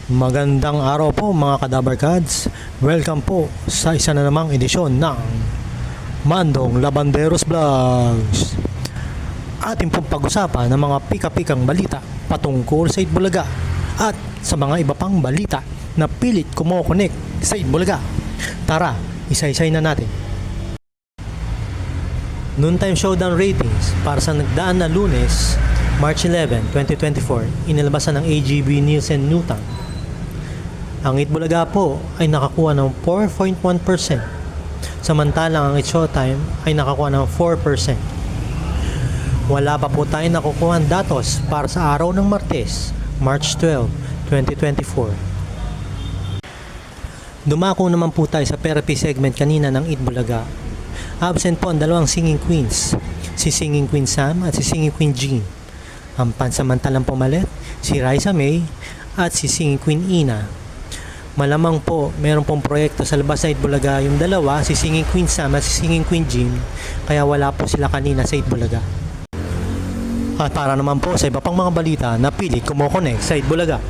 Magandang araw po mga Kadabarkads. Welcome po sa isa na namang edisyon ng Mandong Labanderos Vlogs. Ating pong pag-usapan ng mga pika-pikang balita patungkol sa Itbulaga at sa mga iba pang balita na pilit kumokonek sa Itbulaga. Tara, isa-isay na natin. Noontime showdown ratings para sa nagdaan na Lunes, March 11, 2024, inilabas ng AGB Nielsen Newtown. Ang Itbulaga po ay nakakuha ng 4.1%, samantalang ang It Showtime ay nakakuha ng 4%. Wala pa po tayo nakukuha ng datos para sa araw ng Martes, March 12, 2024. Dumako naman po tayo sa therapy segment kanina ng Itbulaga. Absent po ang dalawang singing queens, si Singing Queen Sam at si Singing Queen Jean. Ang pansamantalang pumalit, si Raisa May at si Singing Queen Ina. Malamang po, meron pong proyekto sa labas sa Itbulaga yung dalawa, si Singing Queen Sam at si Singing Queen Jean, kaya wala po sila kanina sa Itbulaga. At para naman po sa iba pang mga balita na pilit kumokonek sa Itbulaga.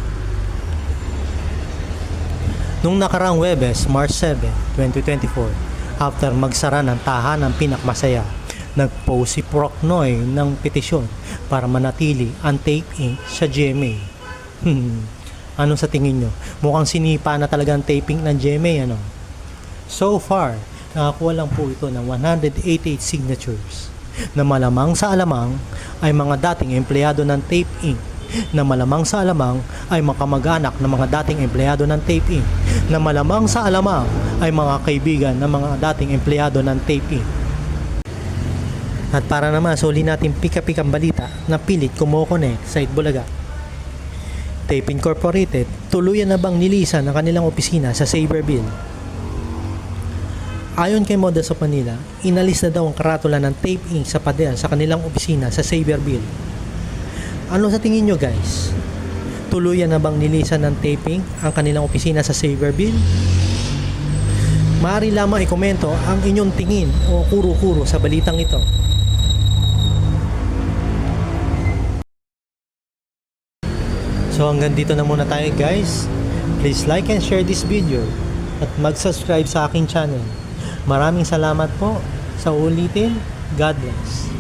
Nung nakaraang Webes, March 7, 2024, after magsara ng tahanang pinakmasaya, nag-post si Procnoy ng petisyon para manatili ang tape ink sa GMA. Ano sa tingin nyo? Mukhang sinipa na talaga ang taping ng GMA, ano? So far, nakakuha lang po ito ng 188 signatures na malamang sa alamang ay mga dating empleyado ng Tape Inc. Na malamang sa alamang ay makamag-anak ng mga dating empleyado ng Tape Inc. Na malamang sa alamang ay mga kaibigan ng mga dating empleyado ng Tape Inc. At para naman suli natin pika-pikang balita na pilit kumokonek sa Itbulaga. Tape Incorporated, tuluyan na bang nilisan ang kanilang opisina sa Saberville? Ayon kay Models of Manila, inalis na daw ang karatula ng Tape Inc. sa pader sa kanilang opisina sa Saberville. Ano sa tingin nyo guys? Tuluyan na bang nilisan ng Tape Inc. ang kanilang opisina sa Saberville? Maaari lamang ikomento ang inyong tingin o kuro-kuro sa balitang ito. So hanggang dito na muna tayo guys. Please like and share this video at mag-subscribe sa aking channel. Maraming salamat po sa ulitin. God bless.